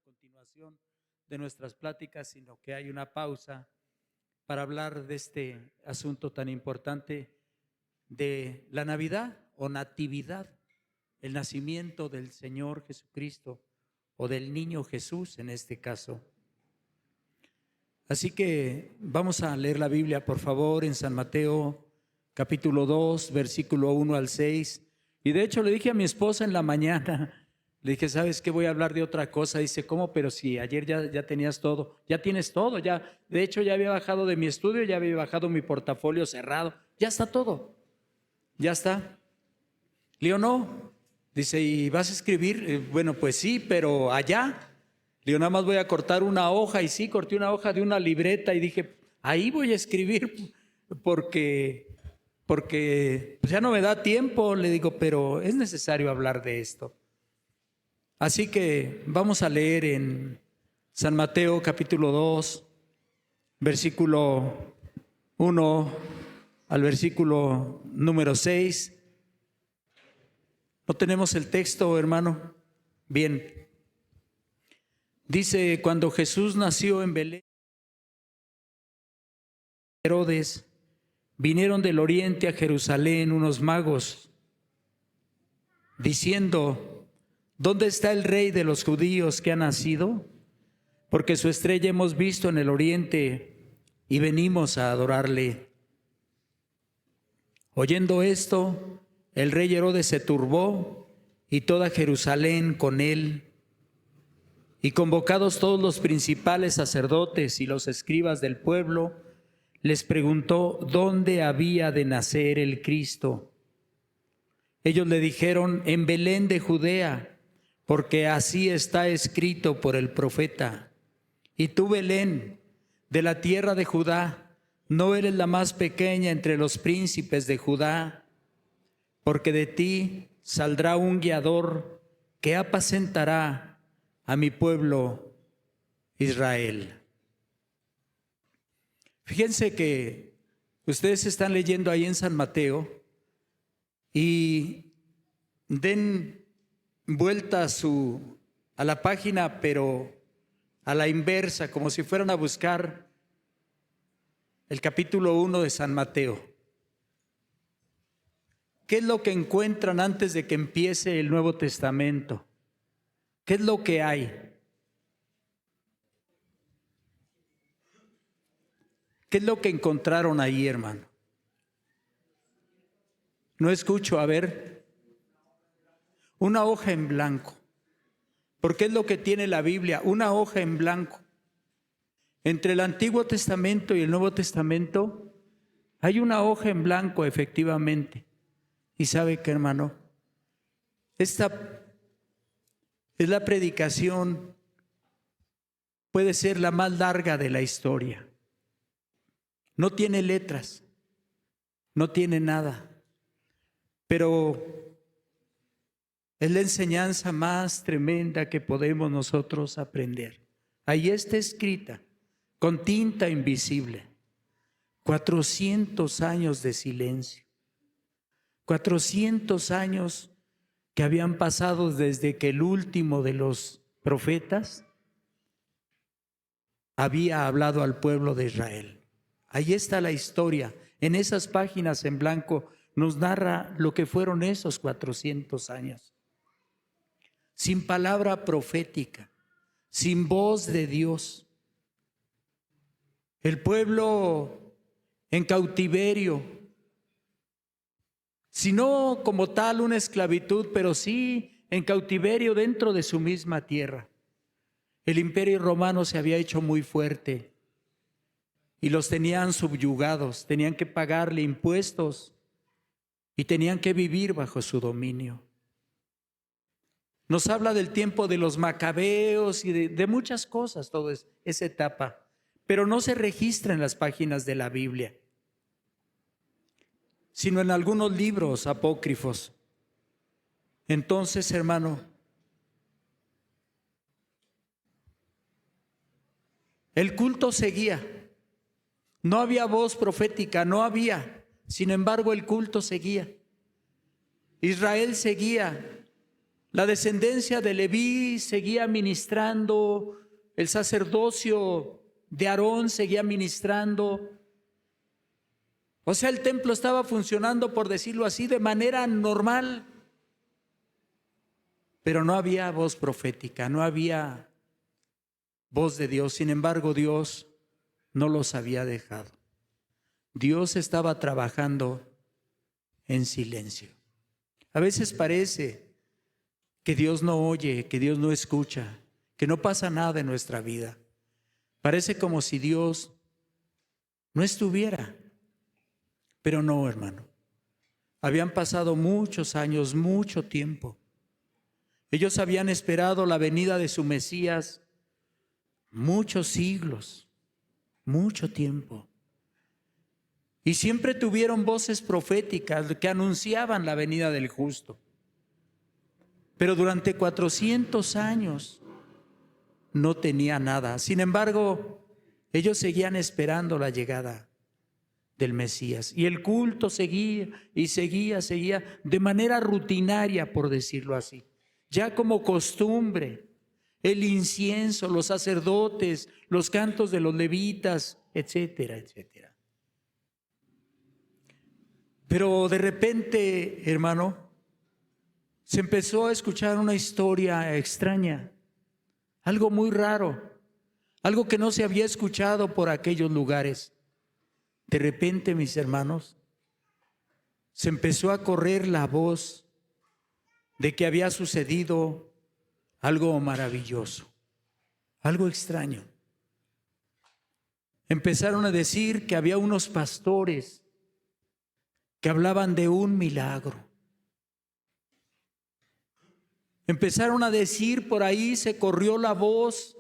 continuación de nuestras pláticas, sino que hay una pausa para hablar de este asunto tan importante de la Navidad o Natividad, el nacimiento del Señor Jesucristo o del niño Jesús en este caso. Así que vamos a leer la Biblia, por favor, en San Mateo capítulo 2, versículo 1 al 6. Y de hecho le dije a mi esposa en la mañana, le dije, ¿sabes qué? Voy a hablar de otra cosa. Dice, ¿cómo? Pero si ayer ya tenías todo, ya tienes todo, ya. De hecho ya había bajado de mi estudio, ya había bajado mi portafolio cerrado, ya está todo, ya está. Le digo, no. Dice, ¿y vas a escribir? Bueno, pues sí, pero allá. Le digo, nada más voy a cortar una hoja. Y sí, corté una hoja de una libreta y dije, ahí voy a escribir porque pues ya no me da tiempo. Le digo, pero es necesario hablar de esto. Así que vamos a leer en San Mateo capítulo 2, versículo 1 al versículo número 6. ¿No tenemos el texto, hermano? Bien. Dice, cuando Jesús nació en Belén, Herodes, vinieron del oriente a Jerusalén unos magos, diciendo, ¿dónde está el rey de los judíos que ha nacido? Porque su estrella hemos visto en el oriente y venimos a adorarle. Oyendo esto, el rey Herodes se turbó y toda Jerusalén con él. Y convocados todos los principales sacerdotes y los escribas del pueblo, les preguntó dónde había de nacer el Cristo. Ellos le dijeron, en Belén de Judea, porque así está escrito por el profeta. Y tú, Belén, de la tierra de Judá, no eres la más pequeña entre los príncipes de Judá, porque de ti saldrá un guiador que apacentará a mi pueblo Israel. Fíjense que ustedes están leyendo ahí en San Mateo y den vuelta a la página, pero a la inversa, como si fueran a buscar el capítulo 1 de San Mateo. ¿Qué es lo que encuentran antes de que empiece el Nuevo Testamento? ¿Qué es lo que hay? ¿Qué es lo que encontraron ahí, hermano? No escucho, a ver. Una hoja en blanco. Porque es lo que tiene la Biblia, una hoja en blanco. Entre el Antiguo Testamento y el Nuevo Testamento hay una hoja en blanco, efectivamente. ¿Y sabe qué, hermano? Esta es la predicación, puede ser la más larga de la historia. No tiene letras, no tiene nada, pero es la enseñanza más tremenda que podemos nosotros aprender. Ahí está escrita, con tinta invisible, 400 años de silencio, 400 años que habían pasado desde que el último de los profetas había hablado al pueblo de Israel. Ahí está la historia. En esas páginas en blanco nos narra lo que fueron esos 400 años. Sin palabra profética, sin voz de Dios. El pueblo en cautiverio, si no como tal una esclavitud, pero sí en cautiverio dentro de su misma tierra. El imperio romano se había hecho muy fuerte y los tenían subyugados, tenían que pagarle impuestos y tenían que vivir bajo su dominio. Nos habla del tiempo de los macabeos y de muchas cosas, toda esa etapa, pero no se registra en las páginas de la Biblia, sino en algunos libros apócrifos. Entonces, hermano, el culto seguía. No había voz profética, no había. Sin embargo, el culto seguía. Israel seguía La descendencia de Leví seguía ministrando, el sacerdocio de Aarón seguía ministrando. O sea, el templo estaba funcionando, por decirlo así, de manera normal. Pero no había voz profética, no había voz de Dios. Sin embargo, Dios no los había dejado. Dios estaba trabajando en silencio. A veces parece que Dios no oye, que Dios no escucha, que no pasa nada en nuestra vida. Parece como si Dios no estuviera. Pero no, hermano. Habían pasado muchos años, mucho tiempo. Ellos habían esperado la venida de su Mesías muchos siglos, mucho tiempo. Y siempre tuvieron voces proféticas que anunciaban la venida del justo. Pero durante 400 años no tenía nada. Sin embargo, ellos seguían esperando la llegada del Mesías. Y el culto seguía y seguía de manera rutinaria, por decirlo así. Ya como costumbre, el incienso, los sacerdotes, los cantos de los levitas, etcétera, etcétera. Pero de repente, hermano, se empezó a escuchar una historia extraña, algo muy raro, algo que no se había escuchado por aquellos lugares. De repente, mis hermanos, se empezó a correr la voz de que había sucedido algo maravilloso, algo extraño. Empezaron a decir que había unos pastores que hablaban de un milagro. Empezaron a decir, por ahí se corrió la voz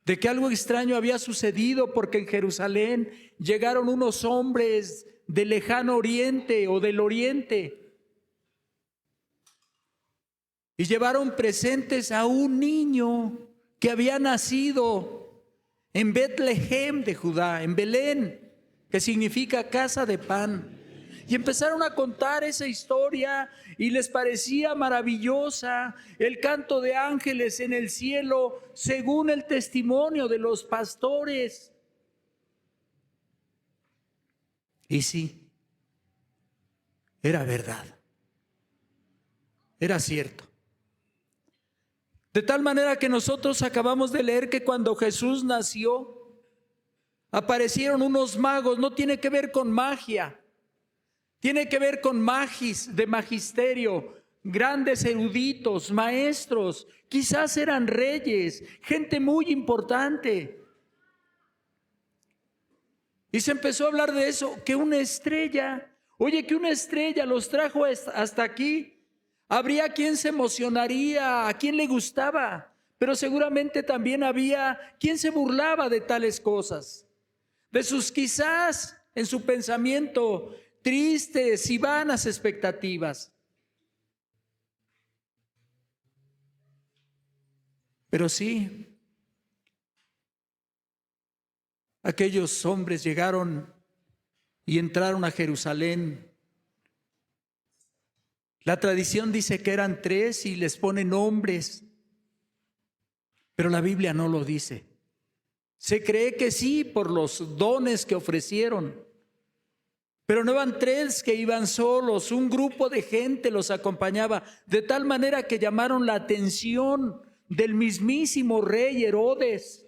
de que algo extraño había sucedido, porque en Jerusalén llegaron unos hombres del lejano oriente o del oriente y llevaron presentes a un niño que había nacido en Betlehem de Judá, en Belén, que significa casa de pan. Y empezaron a contar esa historia y les parecía maravillosa el canto de ángeles en el cielo, según el testimonio de los pastores. Y sí, era verdad, era cierto. De tal manera que nosotros acabamos de leer que cuando Jesús nació, aparecieron unos magos. No tiene que ver con magia, tiene que ver con magis, de magisterio, grandes eruditos, maestros, quizás eran reyes, gente muy importante. Y se empezó a hablar de eso, que una estrella, que una estrella los trajo hasta aquí. Habría quien se emocionaría, a quien le gustaba, pero seguramente también había quien se burlaba de tales cosas, de sus quizás en su pensamiento tristes y vanas expectativas. Pero sí, aquellos hombres llegaron y entraron a Jerusalén. La tradición dice que eran 3 y les pone nombres, pero la Biblia no lo dice. Se cree que sí por los dones que ofrecieron, pero no eran 3 que iban solos, un grupo de gente los acompañaba, de tal manera que llamaron la atención del mismísimo rey Herodes.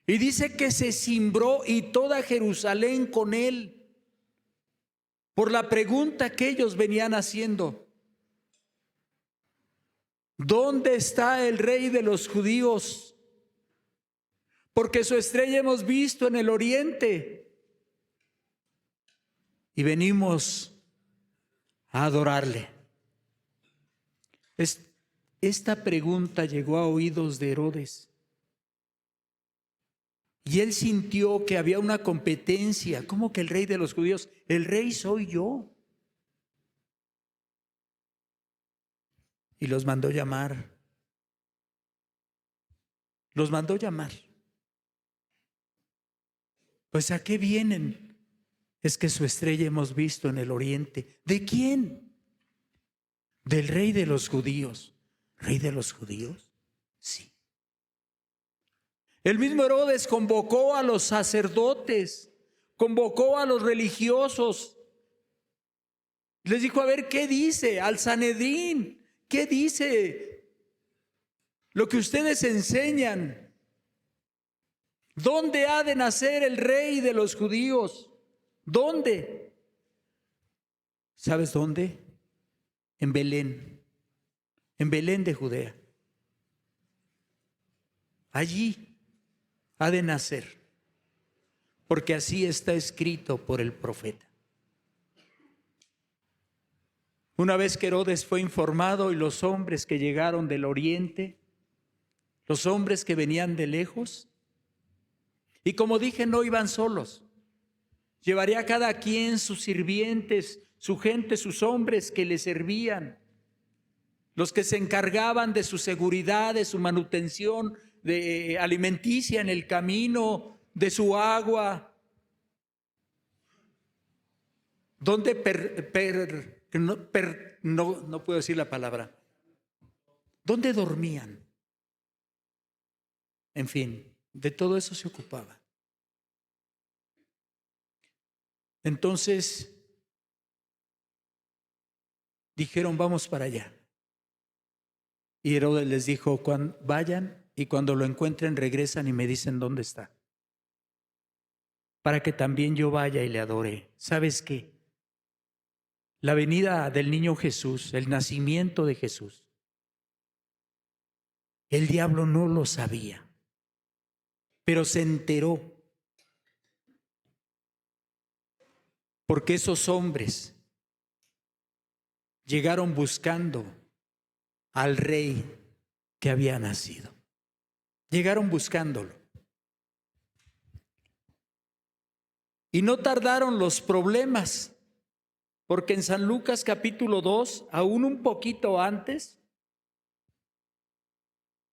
Y dice que se cimbró y toda Jerusalén con él, por la pregunta que ellos venían haciendo: ¿dónde está el rey de los judíos? Porque su estrella hemos visto en el oriente y venimos a adorarle. Esta pregunta llegó a oídos de Herodes y él sintió que había una competencia. ¿Cómo que el rey de los judíos? El rey soy yo. Y los mandó llamar. Los mandó llamar. Pues ¿a qué vienen? Es que su estrella hemos visto en el oriente. ¿De quién? del rey de los judíos. ¿Rey de los judíos? Sí. El mismo Herodes convocó a los sacerdotes, convocó a los religiosos. Les dijo, a ver, ¿qué dice? Al Sanedrín, ¿qué dice? Lo que ustedes enseñan. ¿Dónde ha de nacer el rey de los judíos? ¿Dónde? ¿Sabes dónde? En Belén de Judea. Allí ha de nacer, porque así está escrito por el profeta. Una vez que Herodes fue informado y los hombres que llegaron del oriente, los hombres que venían de lejos, y como dije, no iban solos, llevaría cada quien sus sirvientes, su gente, sus hombres que le servían, los que se encargaban de su seguridad, de su manutención de alimenticia en el camino, de su agua, donde no puedo decir la palabra, ¿dónde dormían? En fin, de todo eso se ocupaba. Entonces dijeron, vamos para allá. Y Herodes les dijo, vayan y cuando lo encuentren regresan y me dicen dónde está, para que también yo vaya y le adore. ¿Sabes qué? La venida del niño Jesús, el nacimiento de Jesús, el diablo no lo sabía, pero se enteró, porque esos hombres llegaron buscando al rey que había nacido. Llegaron buscándolo. Y no tardaron los problemas, porque en San Lucas capítulo 2, aún un poquito antes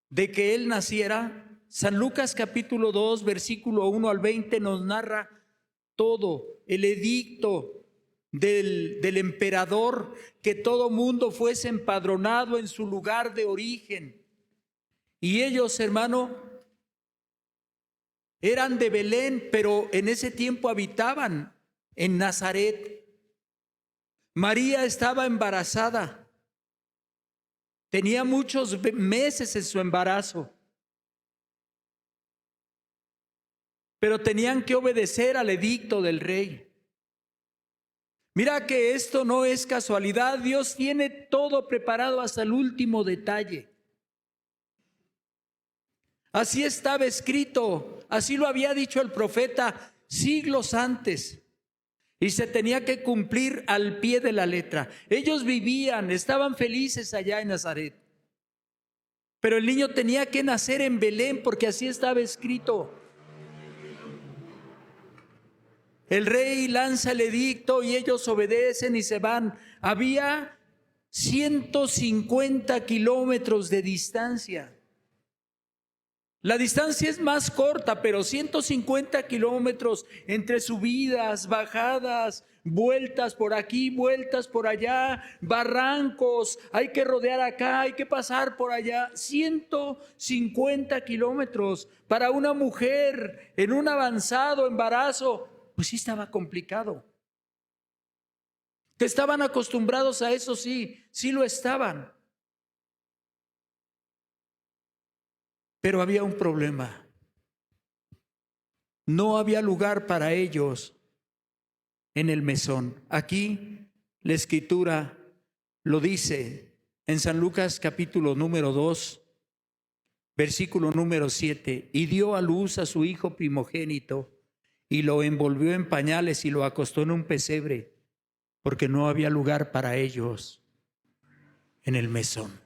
de que él naciera, San Lucas capítulo 2, versículo 1 al 20 nos narra todo, el edicto del emperador, que todo mundo fuese empadronado en su lugar de origen. Y ellos, hermano, eran de Belén, pero en ese tiempo habitaban en Nazaret. María estaba embarazada, tenía muchos meses en su embarazo, pero tenían que obedecer al edicto del rey. Mira que esto no es casualidad, Dios tiene todo preparado hasta el último detalle. Así estaba escrito, así lo había dicho el profeta siglos antes, y se tenía que cumplir al pie de la letra. Ellos vivían, estaban felices allá en Nazaret, pero el niño tenía que nacer en Belén porque así estaba escrito. El rey lanza el edicto y ellos obedecen y se van. Había 150 kilómetros de distancia. La distancia es más corta, pero 150 kilómetros entre subidas, bajadas, vueltas por aquí, vueltas por allá, barrancos, hay que rodear acá, hay que pasar por allá. 150 kilómetros para una mujer en un avanzado embarazo, pues sí estaba complicado. ¿Que estaban acostumbrados a eso? Sí, sí lo estaban. Pero había un problema. No había lugar para ellos en el mesón. Aquí la Escritura lo dice en San Lucas capítulo número 2, versículo número 7. Y dio a luz a su hijo primogénito y lo envolvió en pañales y lo acostó en un pesebre, porque no había lugar para ellos en el mesón.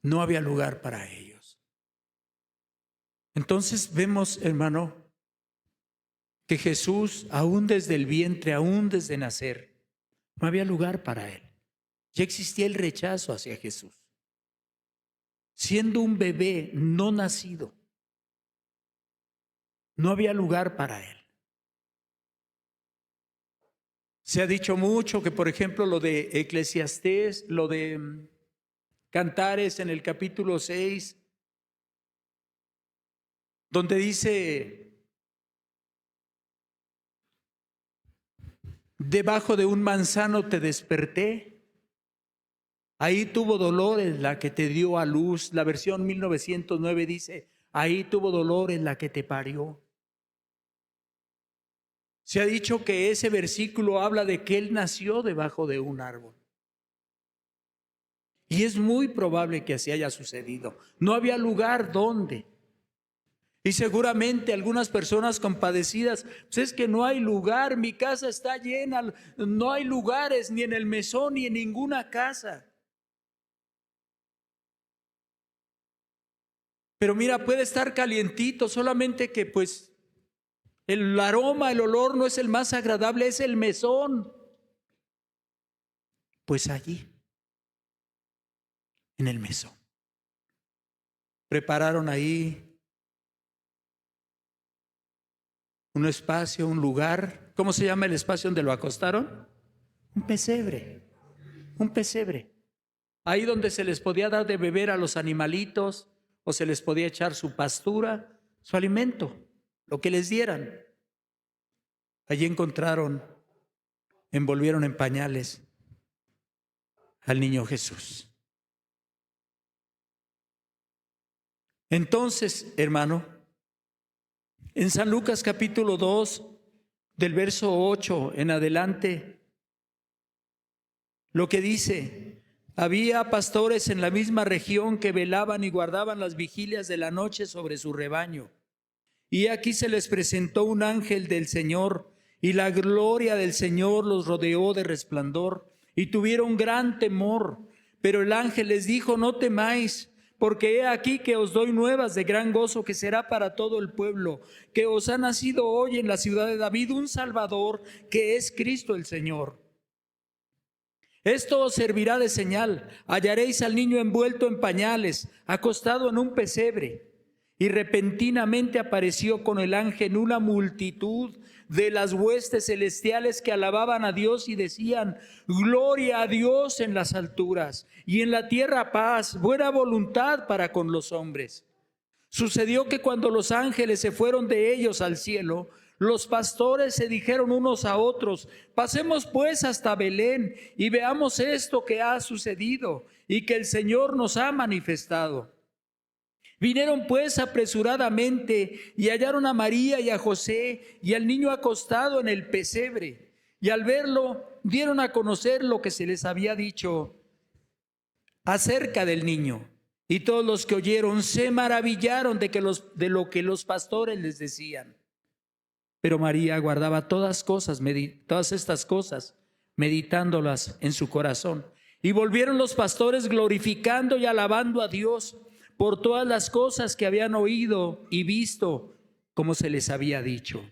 No había lugar para ellos. Entonces vemos, hermano, que Jesús, aún desde el vientre, aún desde nacer, no había lugar para él. Ya existía el rechazo hacia Jesús. Siendo un bebé no nacido, no había lugar para él. Se ha dicho mucho que, por ejemplo, lo de Eclesiastés, lo de Cantares en el capítulo 6, donde dice: debajo de un manzano te desperté, ahí tuvo dolores la que te dio a luz. La versión 1909 dice: ahí tuvo dolores la que te parió. Se ha dicho que ese versículo habla de que él nació debajo de un árbol. Y es muy probable que así haya sucedido. No había lugar donde. Y seguramente algunas personas compadecidas: pues es que no hay lugar, mi casa está llena, no hay lugares ni en el mesón ni en ninguna casa. Pero mira, puede estar calientito, solamente que pues el aroma, el olor no es el más agradable, es el mesón. Pues allí, en el mesón, prepararon ahí un espacio, un lugar. ¿Cómo se llama el espacio donde lo acostaron? Un pesebre, un pesebre. Ahí donde se les podía dar de beber a los animalitos, o se les podía echar su pastura, su alimento, lo que les dieran. Allí envolvieron en pañales al niño Jesús. Entonces, hermano, en San Lucas capítulo 2, del verso 8 en adelante, lo que dice: había pastores en la misma región que velaban y guardaban las vigilias de la noche sobre su rebaño. Y aquí se les presentó un ángel del Señor, y la gloria del Señor los rodeó de resplandor, y tuvieron gran temor. Pero el ángel les dijo: no temáis, porque he aquí que os doy nuevas de gran gozo, que será para todo el pueblo, que os ha nacido hoy en la ciudad de David un Salvador, que es Cristo el Señor. Esto os servirá de señal: hallaréis al niño envuelto en pañales, acostado en un pesebre. Y repentinamente apareció con el ángel una multitud de las huestes celestiales que alababan a Dios y decían: gloria a Dios en las alturas, y en la tierra paz, buena voluntad para con los hombres. Sucedió que cuando los ángeles se fueron de ellos al cielo, los pastores se dijeron unos a otros: pasemos pues hasta Belén y veamos esto que ha sucedido y que el Señor nos ha manifestado. Vinieron pues apresuradamente y hallaron a María y a José y al niño acostado en el pesebre. Y al verlo, dieron a conocer lo que se les había dicho acerca del niño. Y todos los que oyeron se maravillaron de lo que los pastores les decían. Pero María guardaba todas estas cosas, meditándolas en su corazón. Y volvieron los pastores glorificando y alabando a Dios por todas las cosas que habían oído y visto, como se les había dicho.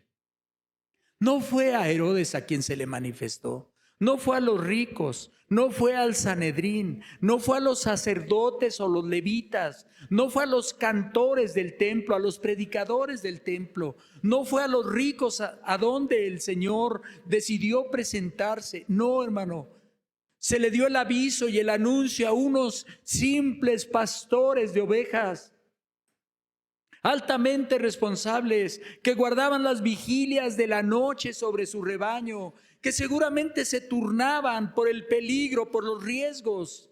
No fue a Herodes a quien se le manifestó, no fue a los ricos, no fue al Sanedrín, no fue a los sacerdotes o los levitas, no fue a los cantores del templo, a los predicadores del templo, no fue a los ricos a donde el Señor decidió presentarse. No, hermano. Se le dio el aviso y el anuncio a unos simples pastores de ovejas, altamente responsables, que guardaban las vigilias de la noche sobre su rebaño, que seguramente se turnaban por el peligro, por los riesgos.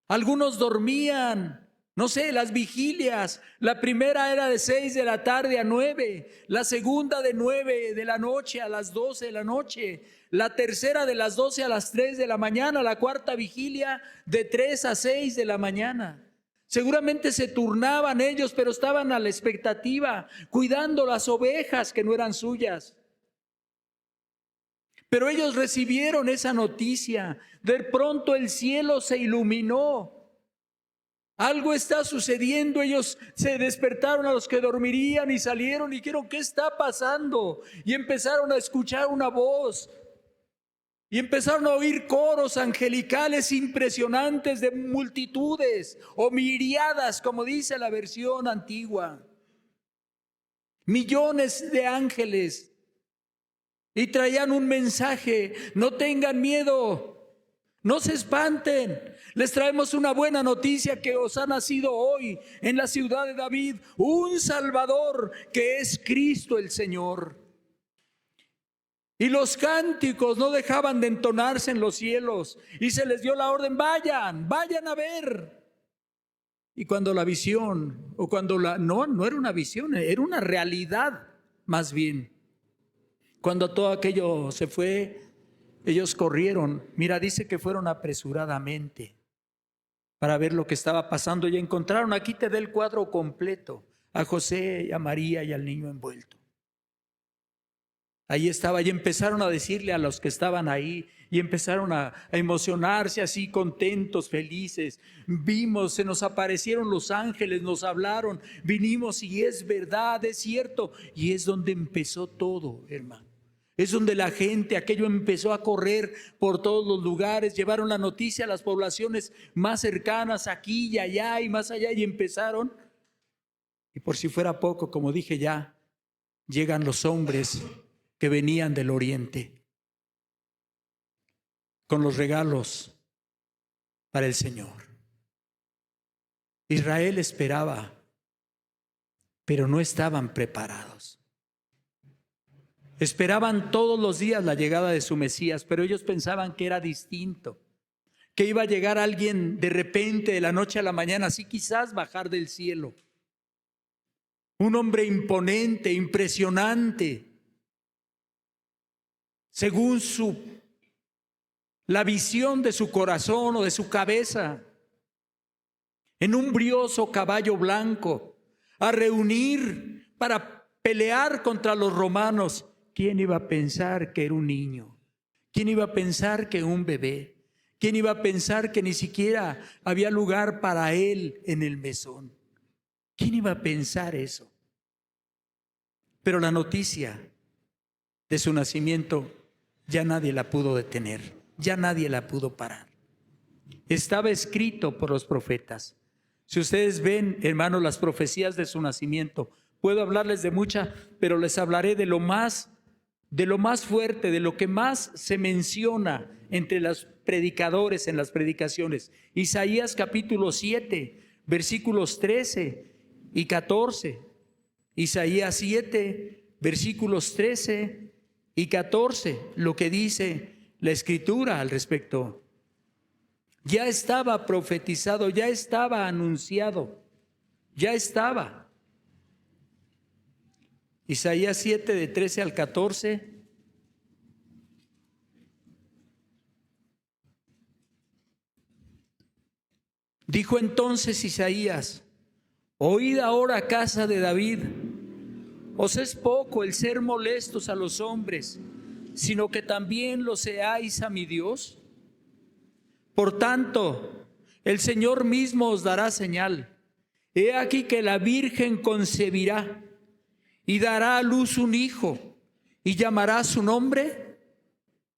Algunos dormían, no sé, las vigilias. La primera era de 6 de la tarde a 9, la segunda de 9 de la noche a las 12 de la noche, la tercera de las 12 a las 3 de la mañana, la cuarta vigilia de 3 a 6 de la mañana. Seguramente se turnaban ellos, pero estaban a la expectativa, cuidando las ovejas que no eran suyas. Pero ellos recibieron esa noticia. De pronto el cielo se iluminó. Algo está sucediendo. Ellos se despertaron, a los que dormirían, y salieron y dijeron: ¿qué está pasando? Y empezaron a escuchar una voz. Y empezaron a oír coros angelicales impresionantes de multitudes o miriadas, como dice la versión antigua. Millones de ángeles y traían un mensaje: no tengan miedo, no se espanten, les traemos una buena noticia, que os ha nacido hoy en la ciudad de David un Salvador, que es Cristo el Señor. Y los cánticos no dejaban de entonarse en los cielos, y se les dio la orden: vayan a ver. Y cuando la visión, o cuando no era una visión, era una realidad más bien. Cuando todo aquello se fue, ellos corrieron. Mira, dice que fueron apresuradamente para ver lo que estaba pasando, y encontraron, aquí te da el cuadro completo, a José y a María y al niño envuelto. Ahí estaba, y empezaron a decirle a los que estaban ahí, y empezaron a emocionarse así, contentos, felices. Vimos, se nos aparecieron los ángeles, nos hablaron, vinimos y es verdad, es cierto. Y es donde empezó todo, hermano. Es donde la gente, aquello empezó a correr por todos los lugares, llevaron la noticia a las poblaciones más cercanas, aquí y allá y más allá, y empezaron. Y por si fuera poco, como dije ya, llegan los hombres que venían del oriente con los regalos para el Señor. Israel esperaba, pero no estaban preparados. Esperaban todos los días la llegada de su Mesías, pero ellos pensaban que era distinto, que iba a llegar alguien de repente, de la noche a la mañana, así quizás bajar del cielo. Un hombre imponente, impresionante, según la visión de su corazón o de su cabeza, en un brioso caballo blanco, a reunir para pelear contra los romanos. ¿Quién iba a pensar que era un niño? ¿Quién iba a pensar que un bebé? ¿Quién iba a pensar que ni siquiera había lugar para él en el mesón? ¿Quién iba a pensar eso? Pero la noticia de su nacimiento ya nadie la pudo detener, ya nadie la pudo parar. Estaba escrito por los profetas. Si ustedes ven, hermanos, las profecías de su nacimiento, puedo hablarles de muchas, pero les hablaré de lo más fuerte, de lo que más se menciona entre los predicadores en las predicaciones. Isaías capítulo 7, versículos 13 y 14. Isaías 7, versículos 13 y 14, lo que dice la Escritura al respecto. Ya estaba profetizado, ya estaba anunciado, ya estaba. Isaías 7, de 13 al 14. Dijo entonces Isaías: oíd ahora, casa de David, os es poco el ser molestos a los hombres, sino que también lo seáis a mi Dios. Por tanto, el Señor mismo os dará señal. He aquí que la Virgen concebirá y dará a luz un hijo, y llamará su nombre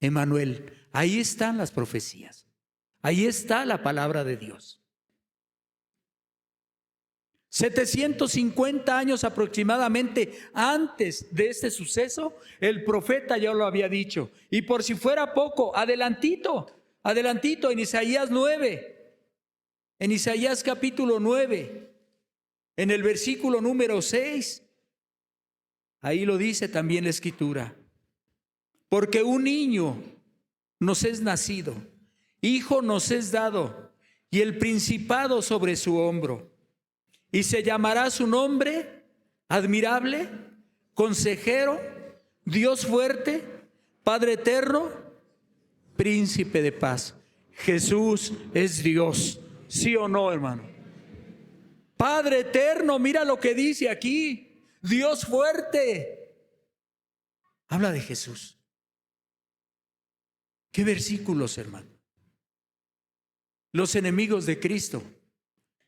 Emmanuel. Ahí están las profecías. Ahí está la palabra de Dios. 750 años aproximadamente antes de este suceso, el profeta ya lo había dicho. Y por si fuera poco, adelantito en Isaías 9, en Isaías capítulo 9, en el versículo número 6, ahí lo dice también la Escritura: porque un niño nos es nacido, hijo nos es dado, y el principado sobre su hombro. Y se llamará su nombre Admirable, Consejero, Dios fuerte, Padre eterno, Príncipe de paz. Jesús es Dios, ¿sí o no, hermano? Padre eterno, mira lo que dice aquí. Dios fuerte. Habla de Jesús. ¿Qué versículos, hermano? Los enemigos de Cristo,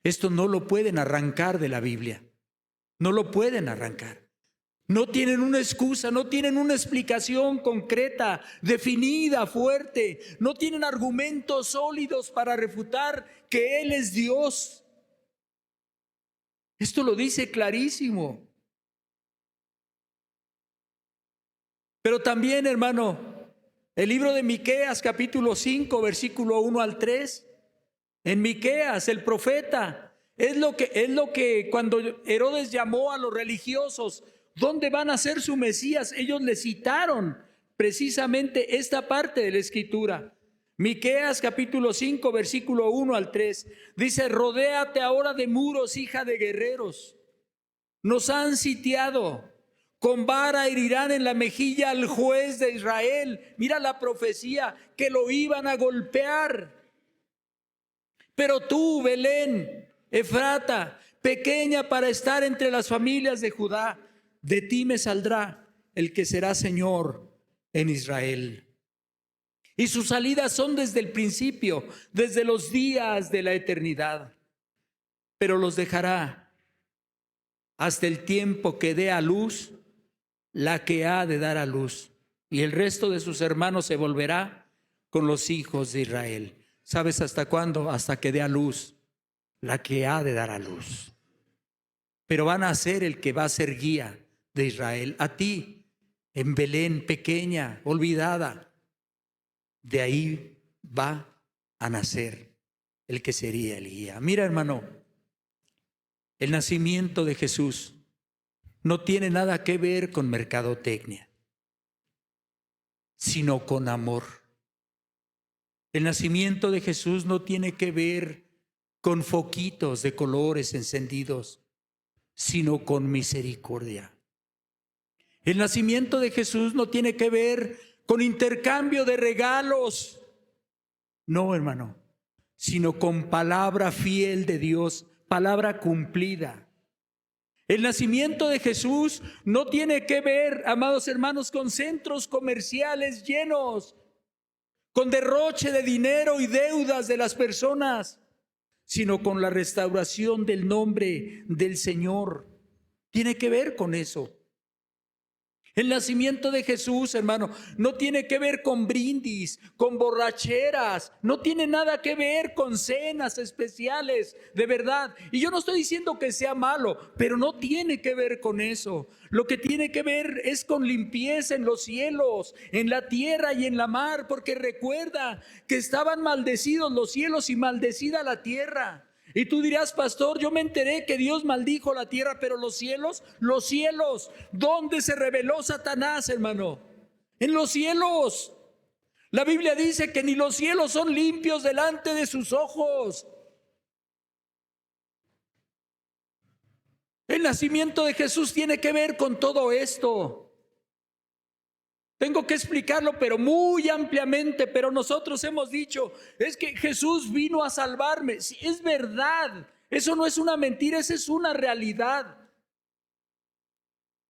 esto no lo pueden arrancar de la Biblia. No lo pueden arrancar. No tienen una excusa, no tienen una explicación concreta, definida, fuerte. No tienen argumentos sólidos para refutar que Él es Dios. Esto lo dice clarísimo. Pero también, hermano, el libro de Miqueas, capítulo 5, versículo 1 al 3. En Miqueas, el profeta, es lo que cuando Herodes llamó a los religiosos, ¿dónde van a ser su Mesías? Ellos le citaron precisamente esta parte de la Escritura. Miqueas capítulo 5, versículo 1 al 3. Dice: rodéate ahora de muros, hija de guerreros. Nos han sitiado. Con vara herirán en la mejilla al juez de Israel. Mira la profecía, que lo iban a golpear. Pero tú, Belén, Efrata, pequeña para estar entre las familias de Judá, de ti me saldrá el que será Señor en Israel. Y sus salidas son desde el principio, desde los días de la eternidad. Pero los dejará hasta el tiempo que dé a luz la que ha de dar a luz. Y el resto de sus hermanos se volverá con los hijos de Israel. ¿Sabes hasta cuándo? Hasta que dé a luz la que ha de dar a luz. Pero van a ser el que va a ser guía de Israel. A ti, en Belén, pequeña, olvidada, de ahí va a nacer el que sería el guía. Mira, hermano, el nacimiento de Jesús no tiene nada que ver con mercadotecnia, sino con amor. El nacimiento de Jesús no tiene que ver con foquitos de colores encendidos, sino con misericordia. El nacimiento de Jesús no tiene que ver con intercambio de regalos, no, hermano, sino con palabra fiel de Dios, palabra cumplida. El nacimiento de Jesús no tiene que ver, amados hermanos, con centros comerciales llenos, con derroche de dinero y deudas de las personas, sino con la restauración del nombre del Señor. Tiene que ver con eso. El nacimiento de Jesús, hermano, no tiene que ver con brindis, con borracheras, no tiene nada que ver con cenas especiales, de verdad. Y yo no estoy diciendo que sea malo, pero no tiene que ver con eso. Lo que tiene que ver es con limpieza en los cielos, en la tierra y en la mar, porque recuerda que estaban maldecidos los cielos y maldecida la tierra. Y tú dirás: pastor, yo me enteré que Dios maldijo la tierra, pero los cielos, ¿dónde se rebeló Satanás, hermano? En los cielos. La Biblia dice que ni los cielos son limpios delante de sus ojos. El nacimiento de Jesús tiene que ver con todo esto. Tengo que explicarlo, pero muy ampliamente, pero nosotros hemos dicho, es que Jesús vino a salvarme. Sí, es verdad, eso no es una mentira, esa es una realidad.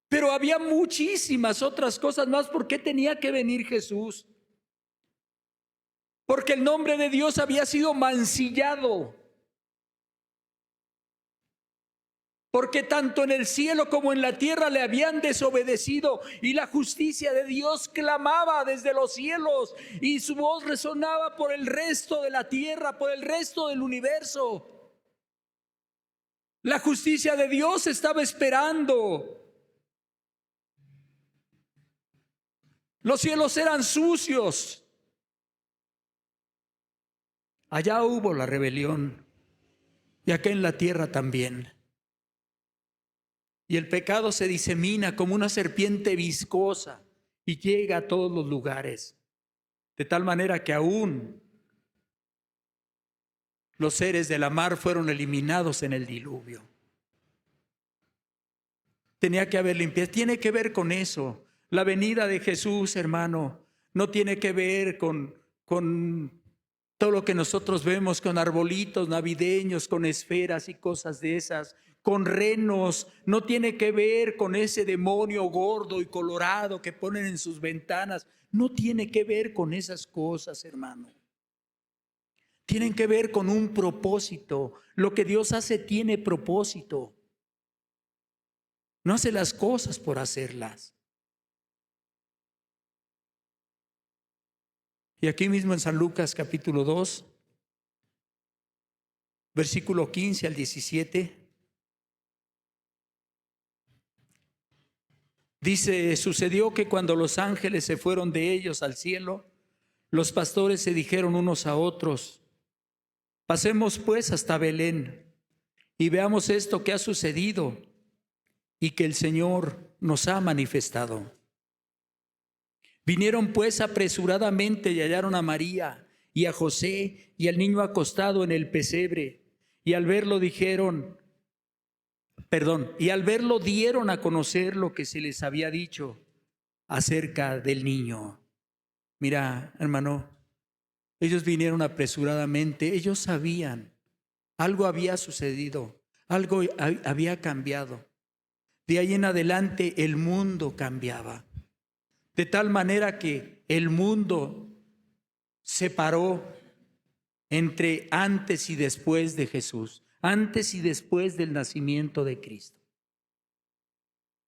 Pero había muchísimas otras cosas más. ¿Por qué tenía que venir Jesús? Porque el nombre de Dios había sido mancillado. Porque tanto en el cielo como en la tierra le habían desobedecido, y la justicia de Dios clamaba desde los cielos, y su voz resonaba por el resto de la tierra, por el resto del universo. La justicia de Dios estaba esperando. Los cielos eran sucios. Allá hubo la rebelión, y acá en la tierra también. Y el pecado se disemina como una serpiente viscosa y llega a todos los lugares, de tal manera que aún los seres de la mar fueron eliminados en el diluvio. Tenía que haber limpieza. Tiene que ver con eso. La venida de Jesús, hermano, no tiene que ver con todo lo que nosotros vemos, con arbolitos navideños, con esferas y cosas de esas, con renos. No tiene que ver con ese demonio gordo y colorado que ponen en sus ventanas. No tiene que ver con esas cosas, hermano. Tienen que ver con un propósito. Lo que Dios hace tiene propósito. No hace las cosas por hacerlas. Y aquí mismo en San Lucas capítulo 2, versículo 15 al 17, Dice, sucedió que cuando los ángeles se fueron de ellos al cielo, los pastores se dijeron unos a otros: pasemos pues hasta Belén y veamos esto que ha sucedido y que el Señor nos ha manifestado. Vinieron pues apresuradamente y hallaron a María y a José y al niño acostado en el pesebre, y al verlo dieron a conocer lo que se les había dicho acerca del niño. Mira, hermano, ellos vinieron apresuradamente, ellos sabían, algo había sucedido, algo había cambiado. De ahí en adelante el mundo cambiaba, de tal manera que el mundo se paró entre antes y después de Jesús, antes y después del nacimiento de Cristo.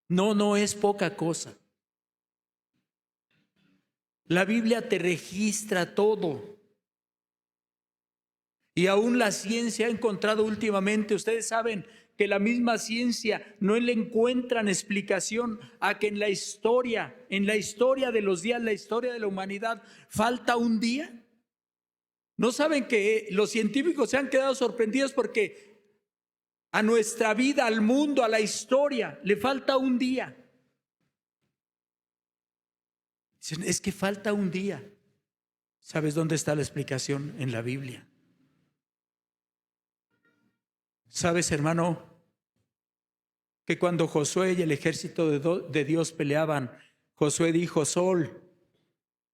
No es poca cosa. La Biblia te registra todo. Y aún la ciencia ha encontrado últimamente, ustedes saben que la misma ciencia no le encuentran explicación a que en la historia de los días, la historia de la humanidad, falta un día. ¿No saben que los científicos se han quedado sorprendidos porque a nuestra vida, al mundo, a la historia, le falta un día? Dicen, es que falta un día. ¿Sabes dónde está la explicación? En la Biblia. ¿Sabes, hermano, que cuando Josué y el ejército de Dios peleaban, Josué dijo: Sol,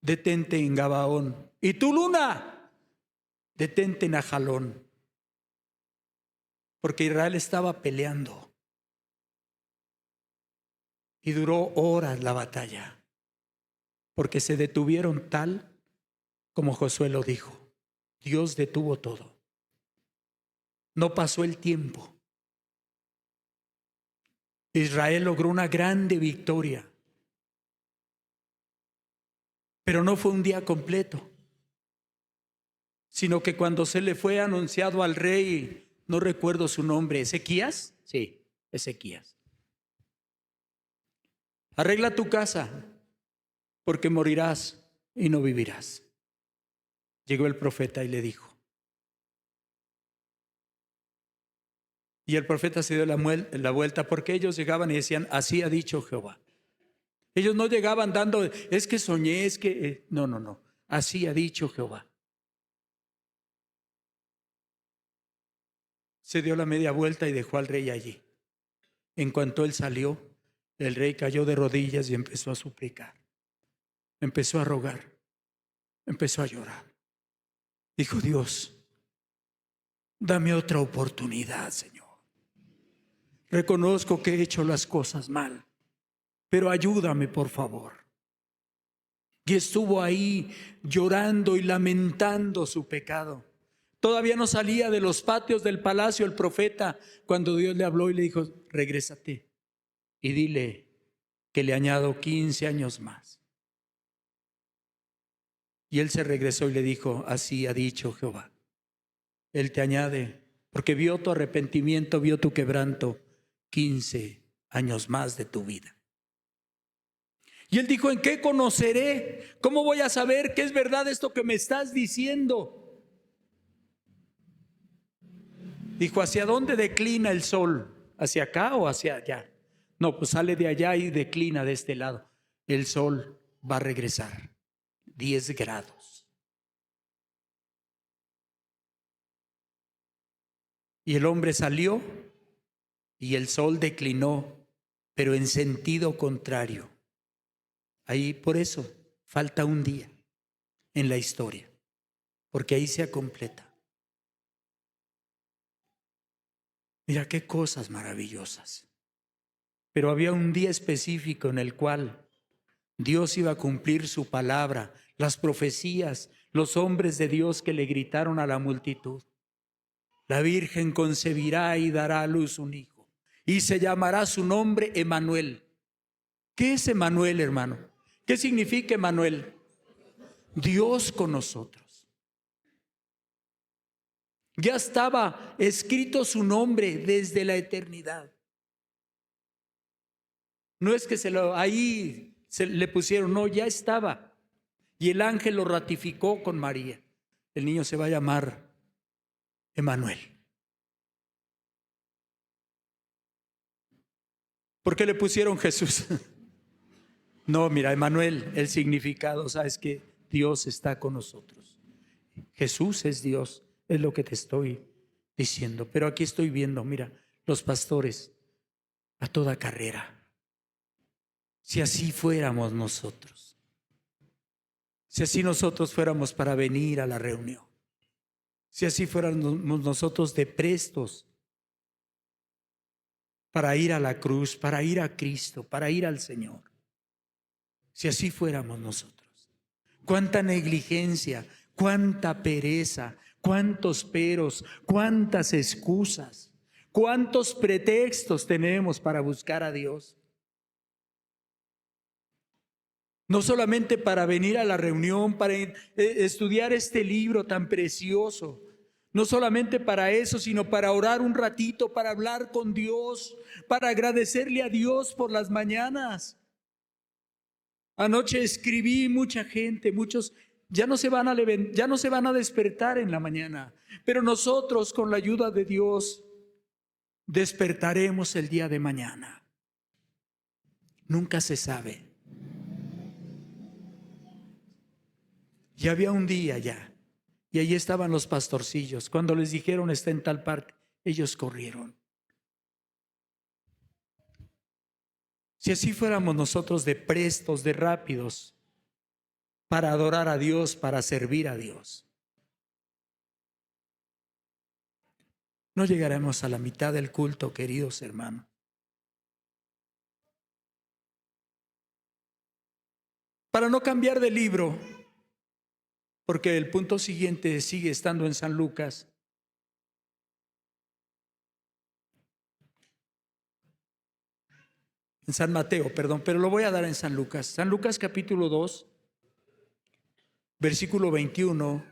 detente en Gabaón, y tú, luna, detente en Ajalón? Porque Israel estaba peleando y duró horas la batalla, porque se detuvieron tal como Josué lo dijo. Dios detuvo todo. No pasó el tiempo. Israel logró una grande victoria, pero no fue un día completo, sino que cuando se le fue anunciado al rey, no recuerdo su nombre, ¿Ezequías? Sí, Ezequías. Arregla tu casa, porque morirás y no vivirás. Llegó el profeta y le dijo. Y el profeta se dio la vuelta, porque ellos llegaban y decían: así ha dicho Jehová. Ellos no llegaban dando, es que soñé, es que... No. Así ha dicho Jehová. Se dio la media vuelta y dejó al rey allí. En cuanto él salió, el rey cayó de rodillas y empezó a suplicar. Empezó a rogar. Empezó a llorar. Dijo: Dios, dame otra oportunidad, Señor. Reconozco que he hecho las cosas mal, pero ayúdame, por favor. Y estuvo ahí llorando y lamentando su pecado. Todavía no salía de los patios del palacio el profeta cuando Dios le habló y le dijo: regrésate y dile que le añado 15 años más. Y él se regresó y le dijo: así ha dicho Jehová. Él te añade, porque vio tu arrepentimiento, vio tu quebranto, 15 años más de tu vida. Y él dijo: ¿en qué conoceré? ¿Cómo voy a saber que es verdad esto que me estás diciendo? Dijo: ¿hacia dónde declina el sol? ¿Hacia acá o hacia allá? No, pues sale de allá y declina de este lado. El sol va a regresar 10 grados. Y el hombre salió y el sol declinó, pero en sentido contrario. Ahí, por eso falta un día en la historia, porque ahí se completa. Mira qué cosas maravillosas. Pero había un día específico en el cual Dios iba a cumplir su palabra, las profecías, los hombres de Dios que le gritaron a la multitud: la Virgen concebirá y dará a luz un hijo, y se llamará su nombre Emanuel. ¿Qué es Emanuel, hermano? ¿Qué significa Emanuel? Dios con nosotros. Ya estaba escrito su nombre desde la eternidad. No es que ahí se le pusieron, no, ya estaba. Y el ángel lo ratificó con María. El niño se va a llamar Emmanuel. ¿Por qué le pusieron Jesús? No, mira, Emmanuel, el significado, sabes que Dios está con nosotros. Jesús es Dios, es lo que te estoy diciendo. Pero aquí estoy viendo, mira, los pastores a toda carrera. Si así fuéramos nosotros, si así nosotros fuéramos para venir a la reunión, si así fuéramos nosotros de prestos para ir a la cruz, para ir a Cristo, para ir al Señor, si así fuéramos nosotros, cuánta negligencia, cuánta pereza, cuántos peros, cuántas excusas, cuántos pretextos tenemos para buscar a Dios. No solamente para venir a la reunión, para estudiar este libro tan precioso. No solamente para eso, sino para orar un ratito, para hablar con Dios, para agradecerle a Dios por las mañanas. Anoche escribí mucha gente, muchos ya no se van a despertar en la mañana, pero nosotros con la ayuda de Dios despertaremos el día de mañana. Nunca se sabe. Y había un día ya, y allí estaban los pastorcillos. Cuando les dijeron está en tal parte, ellos corrieron. Si así fuéramos nosotros de prestos, de rápidos, para adorar a Dios, para servir a Dios, no llegaremos a la mitad del culto, queridos hermanos. Para no cambiar de libro, porque el punto siguiente sigue estando en San Lucas. En San Mateo, perdón, pero lo voy a dar en San Lucas. San Lucas capítulo 2, versículo 21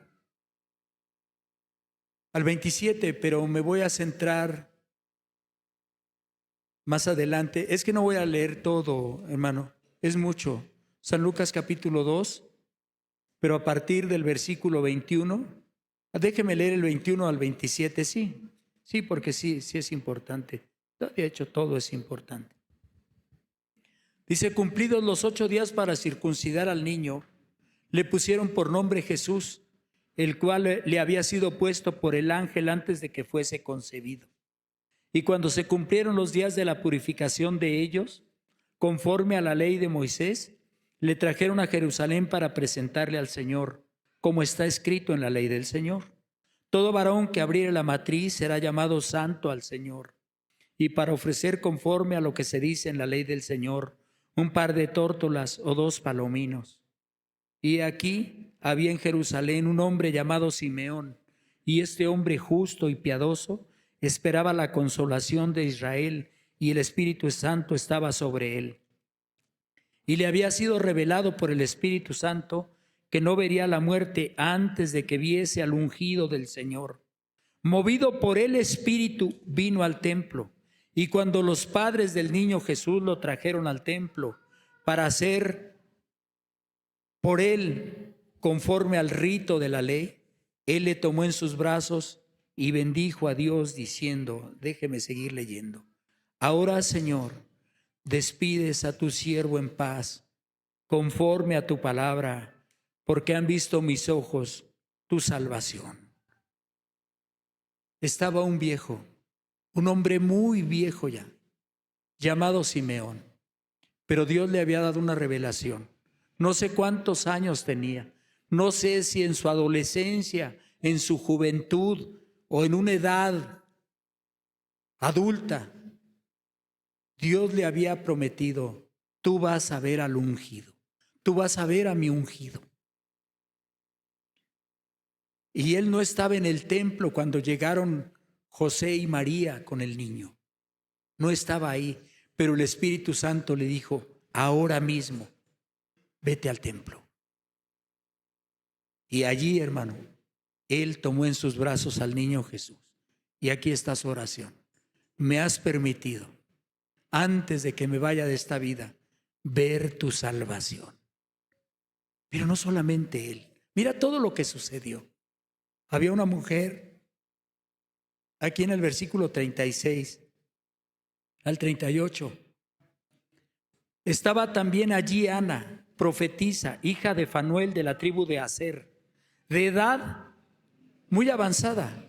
al 27, pero me voy a centrar más adelante. Es que no voy a leer todo, hermano, es mucho. San Lucas capítulo 2, pero a partir del versículo 21, déjeme leer el 21 al 27, sí, porque sí es importante. De hecho, todo es importante. Dice, cumplidos los 8 días para circuncidar al niño, le pusieron por nombre Jesús, el cual le había sido puesto por el ángel antes de que fuese concebido. Y cuando se cumplieron los días de la purificación de ellos, conforme a la ley de Moisés, le trajeron a Jerusalén para presentarle al Señor, como está escrito en la ley del Señor. Todo varón que abriere la matriz será llamado santo al Señor. Y para ofrecer conforme a lo que se dice en la ley del Señor, un par de tórtolas o 2 palominos. Y aquí había en Jerusalén un hombre llamado Simeón, y este hombre justo y piadoso esperaba la consolación de Israel, y el Espíritu Santo estaba sobre él. Y le había sido revelado por el Espíritu Santo que no vería la muerte antes de que viese al ungido del Señor. Movido por el Espíritu, vino al templo. Y cuando los padres del niño Jesús lo trajeron al templo para hacer por él conforme al rito de la ley, él le tomó en sus brazos y bendijo a Dios diciendo, déjeme seguir leyendo. Ahora, Señor, despides a tu siervo en paz, conforme a tu palabra, porque han visto mis ojos tu salvación. Estaba un viejo, un hombre muy viejo ya, llamado Simeón, pero Dios le había dado una revelación. No sé cuántos años tenía, no sé si en su adolescencia, en su juventud o en una edad adulta, Dios le había prometido, tú vas a ver al ungido, tú vas a ver a mi ungido. Y él no estaba en el templo cuando llegaron José y María con el niño. No estaba ahí, pero el Espíritu Santo le dijo, ahora mismo, vete al templo. Y allí, hermano, él tomó en sus brazos al niño Jesús. Y aquí está su oración. Me has permitido antes de que me vaya de esta vida, ver tu salvación. Pero no solamente él. Mira todo lo que sucedió. Había una mujer, aquí en el versículo 36 al 38. Estaba también allí Ana, profetisa, hija de Fanuel de la tribu de Aser, de edad muy avanzada,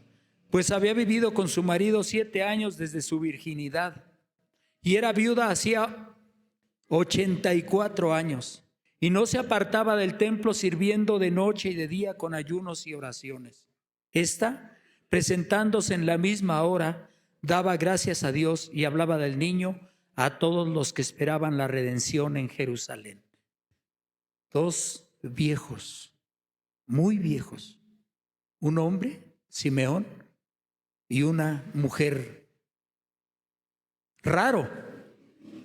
pues había vivido con su marido 7 años desde su virginidad y era viuda hacía 84 años y no se apartaba del templo sirviendo de noche y de día con ayunos y oraciones. Esta, presentándose en la misma hora, daba gracias a Dios y hablaba del niño a todos los que esperaban la redención en Jerusalén. 2 viejos, muy viejos, un hombre, Simeón, y una mujer, raro,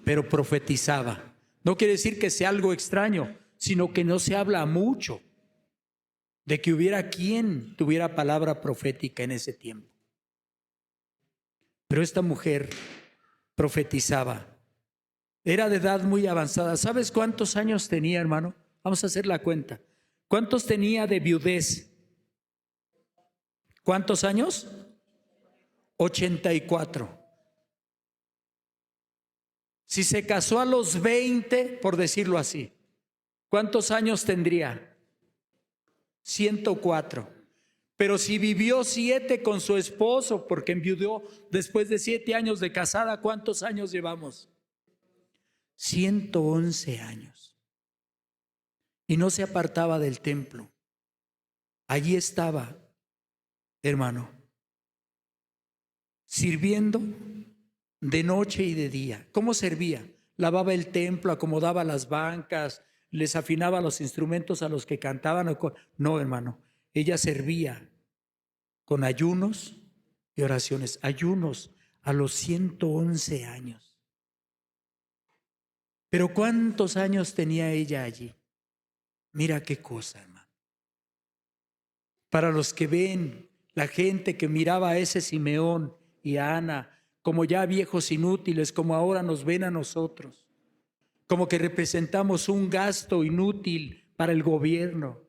pero profetizaba. No quiere decir que sea algo extraño, sino que no se habla mucho de que hubiera quien tuviera palabra profética en ese tiempo. Pero esta mujer profetizaba. Era de edad muy avanzada. ¿Sabes cuántos años tenía, hermano? Vamos a hacer la cuenta. ¿Cuántos tenía de viudez? ¿Cuántos años? 84. Si se casó a los 20, por decirlo así, ¿cuántos años tendría? 104. Pero si vivió 7 con su esposo, porque enviudó después de 7 años de casada, ¿cuántos años llevamos? 111 años. Y no se apartaba del templo. Allí estaba, hermano, sirviendo de noche y de día. ¿Cómo servía? Lavaba el templo, acomodaba las bancas, les afinaba los instrumentos a los que cantaban. No, hermano, ella servía con ayunos y oraciones. Ayunos a los 111 años. Pero ¿cuántos años tenía ella allí? Mira qué cosa, hermano. Para los que ven, la gente que miraba a ese Simeón y a Ana como ya viejos inútiles, como ahora nos ven a nosotros, como que representamos un gasto inútil para el gobierno,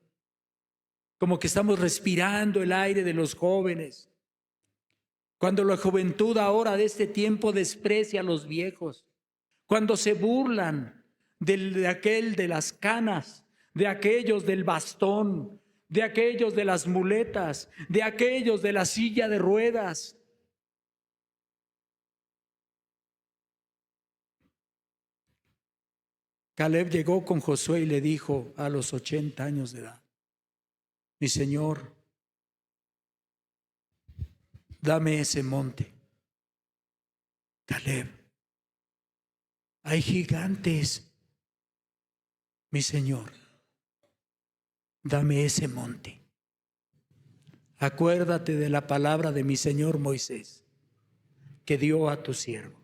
como que estamos respirando el aire de los jóvenes, cuando la juventud ahora de este tiempo desprecia a los viejos, cuando se burlan de aquel de las canas, de aquellos del bastón, de aquellos de las muletas, de aquellos de la silla de ruedas. Caleb llegó con Josué y le dijo a los 80 años de edad: mi señor, dame ese monte. Caleb, hay gigantes. Mi señor, dame ese monte. Acuérdate de la palabra de mi señor Moisés, que dio a tu siervo.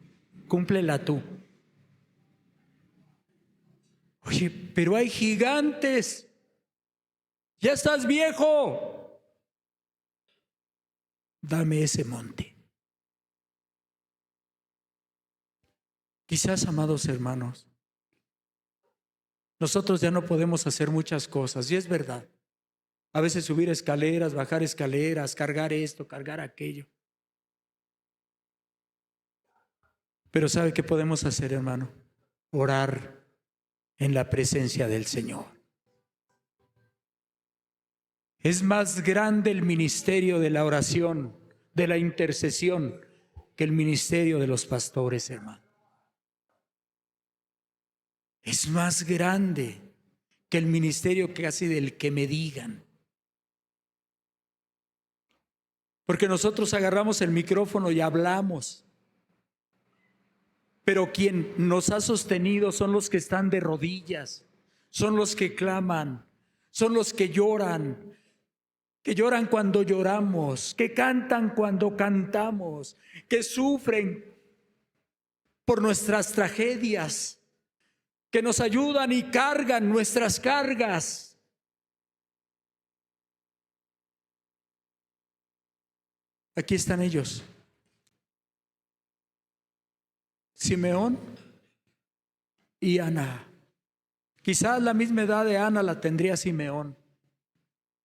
Cúmplela tú. Oye, pero hay gigantes. Ya estás viejo. Dame ese monte. Quizás, amados hermanos, nosotros ya no podemos hacer muchas cosas, y es verdad. A veces subir escaleras, bajar escaleras, cargar esto, cargar aquello. Pero ¿sabe qué podemos hacer, hermano? Orar en la presencia del Señor. Es más grande el ministerio de la oración, de la intercesión, que el ministerio de los pastores, hermano. Es más grande que el ministerio casi del que me digan. Porque nosotros agarramos el micrófono y hablamos. Pero quien nos ha sostenido son los que están de rodillas, son los que claman, son los que lloran cuando lloramos, que cantan cuando cantamos, que sufren por nuestras tragedias, que nos ayudan y cargan nuestras cargas. Aquí están ellos. Simeón y Ana. Quizás la misma edad de Ana la tendría Simeón.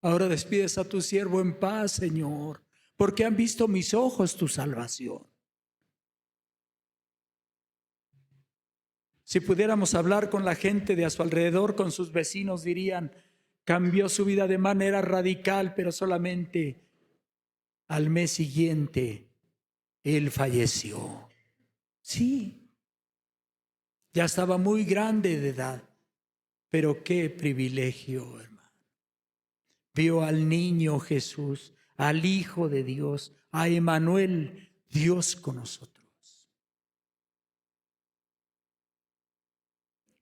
Ahora despides a tu siervo en paz, Señor, porque han visto mis ojos tu salvación. Si pudiéramos hablar con la gente de a su alrededor, con sus vecinos, dirían, cambió su vida de manera radical, pero solamente al mes siguiente él falleció. Sí, ya estaba muy grande de edad, pero qué privilegio, hermano. Vio al niño Jesús, al Hijo de Dios, a Emmanuel, Dios con nosotros.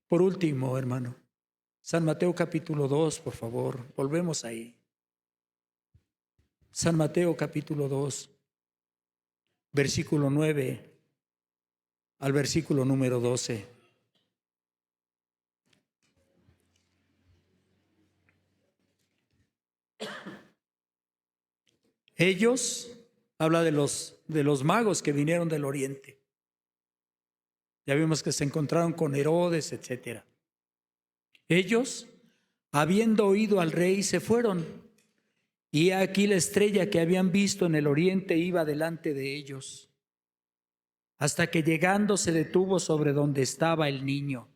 Por último, hermano, San Mateo capítulo 2, por favor, volvemos ahí. San Mateo capítulo 2, versículo 9 al versículo número 12. Ellos, habla de los magos que vinieron del oriente. Ya vimos que se encontraron con Herodes, etc. Ellos, habiendo oído al rey, se fueron. Y aquí la estrella que habían visto en el oriente iba delante de ellos, hasta que llegando se detuvo sobre donde estaba el niño.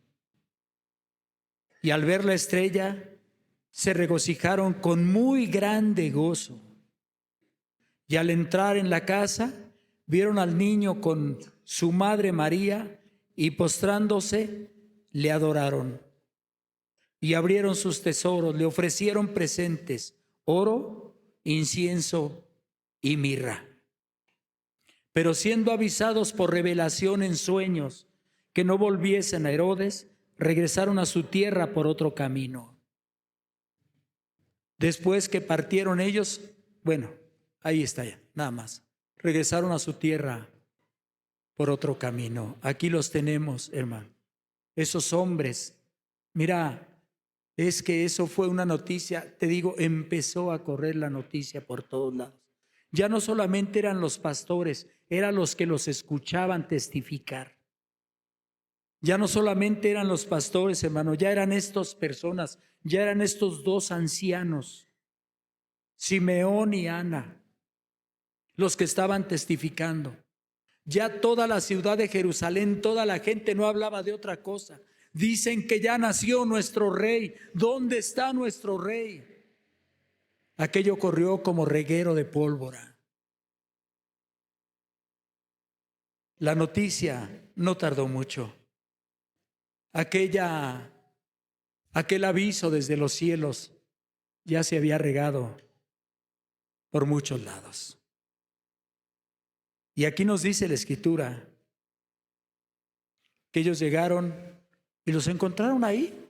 Y al ver la estrella, se regocijaron con muy grande gozo. Y al entrar en la casa, vieron al niño con su madre María, y postrándose, le adoraron. Y abrieron sus tesoros, le ofrecieron presentes, oro, incienso y mirra. Pero siendo avisados por revelación en sueños que no volviesen a Herodes, regresaron a su tierra por otro camino. Después que partieron ellos, bueno, ahí está ya, nada más. Regresaron a su tierra por otro camino. Aquí los tenemos, hermano. Esos hombres, mira, es que eso fue una noticia, te digo, empezó a correr la noticia por todos lados. Ya no solamente eran los pastores, eran los que los escuchaban testificar. Ya no solamente eran los pastores, hermano, ya eran estas personas, ya eran estos dos ancianos, Simeón y Ana, los que estaban testificando. Ya toda la ciudad de Jerusalén, toda la gente no hablaba de otra cosa. Dicen que ya nació nuestro rey. ¿Dónde está nuestro rey? Aquello corrió como reguero de pólvora. La noticia no tardó mucho. Aquel aviso desde los cielos ya se había regado por muchos lados. Y aquí nos dice la Escritura que ellos llegaron y los encontraron ahí.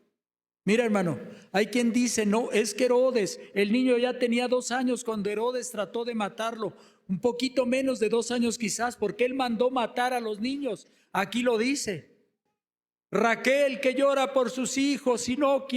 Mira, hermano, hay quien dice, no, es que Herodes, el niño ya tenía 2 años cuando Herodes trató de matarlo, un poquito menos de 2 años quizás, porque él mandó matar a los niños. Aquí lo dice. Raquel, que llora por sus hijos y no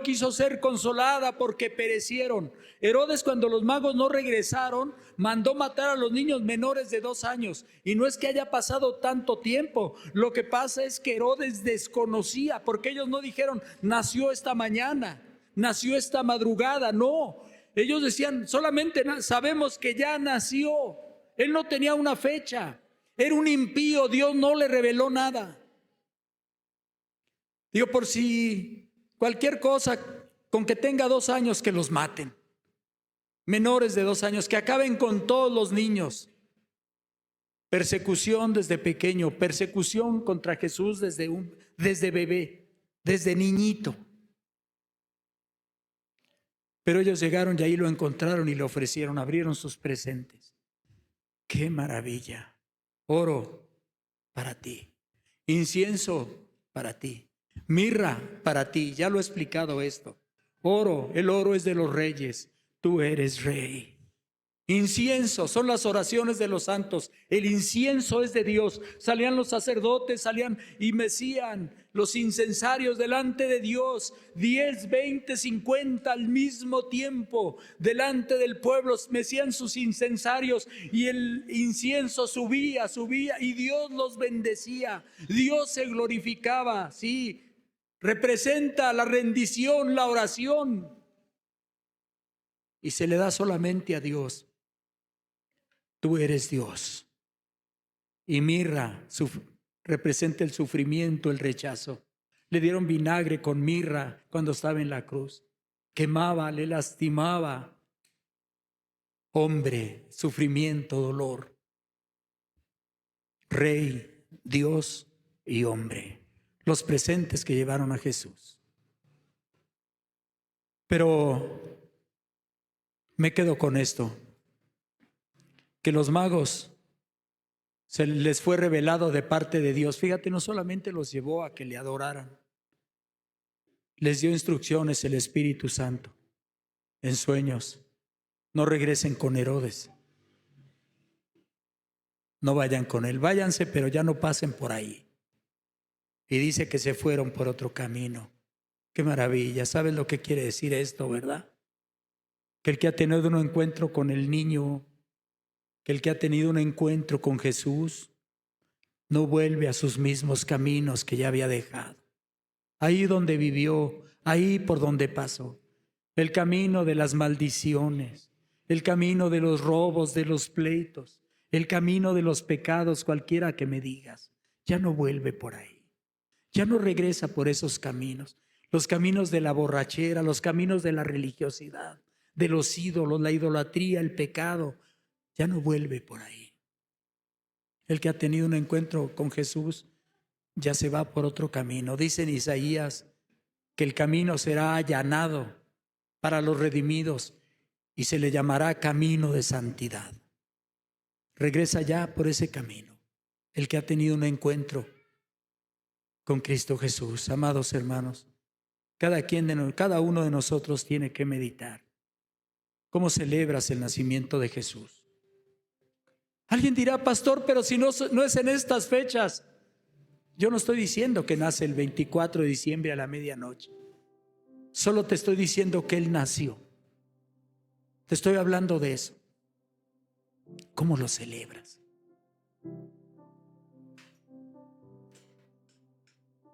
quiso ser consolada porque perecieron. Herodes, cuando los magos no regresaron, mandó matar a los niños menores de 2 años. Y no es que haya pasado tanto tiempo. Lo que pasa es que Herodes desconocía, porque ellos no dijeron, nació esta mañana, nació esta madrugada. No, ellos decían, solamente sabemos que ya nació. Él no tenía una fecha. Era un impío, Dios no le reveló nada. Digo, por si cualquier cosa, con que tenga 2 años, que los maten. Menores de 2 años, que acaben con todos los niños. Persecución desde pequeño, persecución contra Jesús desde bebé, desde niñito. Pero ellos llegaron y ahí lo encontraron y le ofrecieron, abrieron sus presentes. ¡Qué maravilla! Oro para ti, incienso para ti. Mirra para ti, ya lo he explicado esto. Oro, el oro es de los reyes, tú eres rey. Incienso, son las oraciones de los santos. El incienso es de Dios. Salían los sacerdotes, salían y mecían los incensarios delante de Dios, 10, 20, 50 al mismo tiempo, delante del pueblo, mecían sus incensarios y el incienso subía y Dios los bendecía, Dios se glorificaba, sí, representa la rendición, la oración, y se le da solamente a Dios. Tú eres Dios. Y mirra representa el sufrimiento, el rechazo. Le dieron vinagre con mirra cuando estaba en la cruz. Quemaba, le lastimaba. Hombre, sufrimiento, dolor. Rey, Dios y hombre. Los presentes que llevaron a Jesús. Pero me quedo con esto. Que los magos se les fue revelado de parte de Dios. Fíjate, no solamente los llevó a que le adoraran, les dio instrucciones el Espíritu Santo en sueños. No regresen con Herodes. No vayan con él. Váyanse, pero ya no pasen por ahí. Y dice que se fueron por otro camino. Qué maravilla. ¿Sabes lo que quiere decir esto, verdad? Que el que ha tenido un encuentro con el niño, que el que ha tenido un encuentro con Jesús, no vuelve a sus mismos caminos que ya había dejado. Ahí donde vivió, ahí por donde pasó. El camino de las maldiciones, el camino de los robos, de los pleitos, el camino de los pecados, cualquiera que me digas, ya no vuelve por ahí. Ya no regresa por esos caminos. Los caminos de la borrachera, los caminos de la religiosidad, de los ídolos, la idolatría, el pecado. Ya no vuelve por ahí. El que ha tenido un encuentro con Jesús ya se va por otro camino. Dice en Isaías que el camino será allanado para los redimidos y se le llamará camino de santidad. Regresa ya por ese camino el que ha tenido un encuentro con Cristo Jesús. Amados hermanos, cada uno de nosotros tiene que meditar. ¿Cómo celebras el nacimiento de Jesús? Alguien dirá, pastor, pero si no es en estas fechas. Yo no estoy diciendo que nace el 24 de diciembre a la medianoche. Solo te estoy diciendo que Él nació. Te estoy hablando de eso. ¿Cómo lo celebras?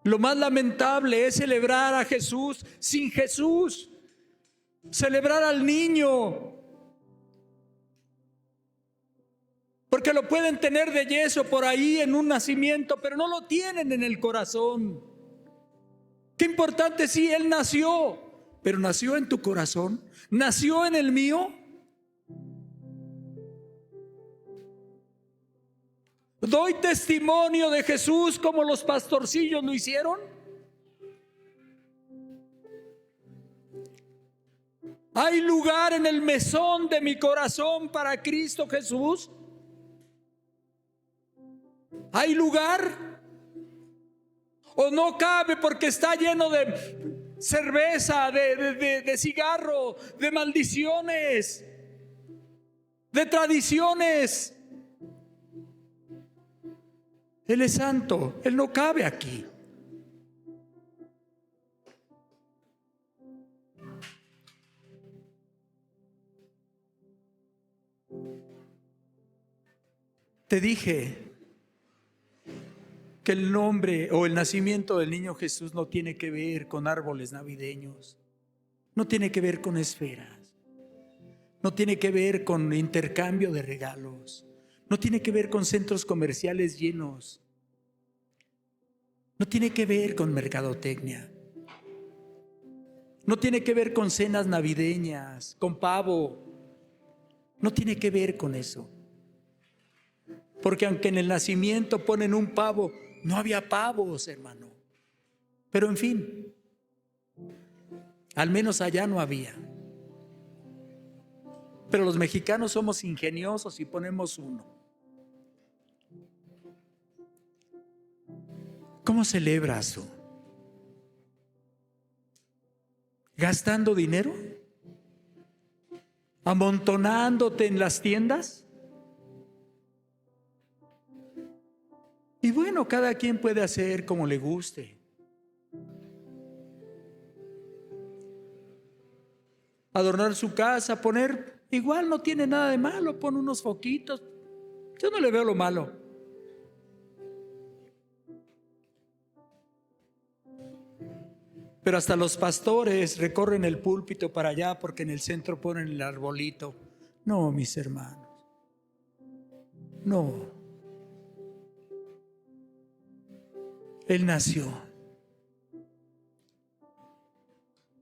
Lo más lamentable es celebrar a Jesús sin Jesús. Celebrar al niño. Porque lo pueden tener de yeso por ahí en un nacimiento, pero no lo tienen en el corazón. Qué importante, sí, Él nació, pero nació en tu corazón, nació en el mío. ¿Doy testimonio de Jesús como los pastorcillos lo hicieron? ¿Hay lugar en el mesón de mi corazón para Cristo Jesús? ¿Hay lugar? ¿O no cabe porque está lleno de cerveza, de cigarro, de maldiciones, de tradiciones? Él es santo, Él no cabe aquí. Te dije que el nombre o el nacimiento del niño Jesús no tiene que ver con árboles navideños, no tiene que ver con esferas, no tiene que ver con intercambio de regalos, no tiene que ver con centros comerciales llenos, no tiene que ver con mercadotecnia, no tiene que ver con cenas navideñas, con pavo, no tiene que ver con eso. Porque aunque en el nacimiento ponen un pavo, no había pavos, hermano. Pero en fin, al menos allá no había. Pero los mexicanos somos ingeniosos y ponemos uno. ¿Cómo celebras tú? ¿Gastando dinero? ¿Amontonándote en las tiendas? Y bueno, cada quien puede hacer como le guste. adornar su casa, poner, igual no tiene nada de malo, pone unos foquitos. Yo no le veo lo malo. Pero hasta los pastores recorren el púlpito para allá porque en el centro ponen el arbolito. No, mis hermanos, no. Él nació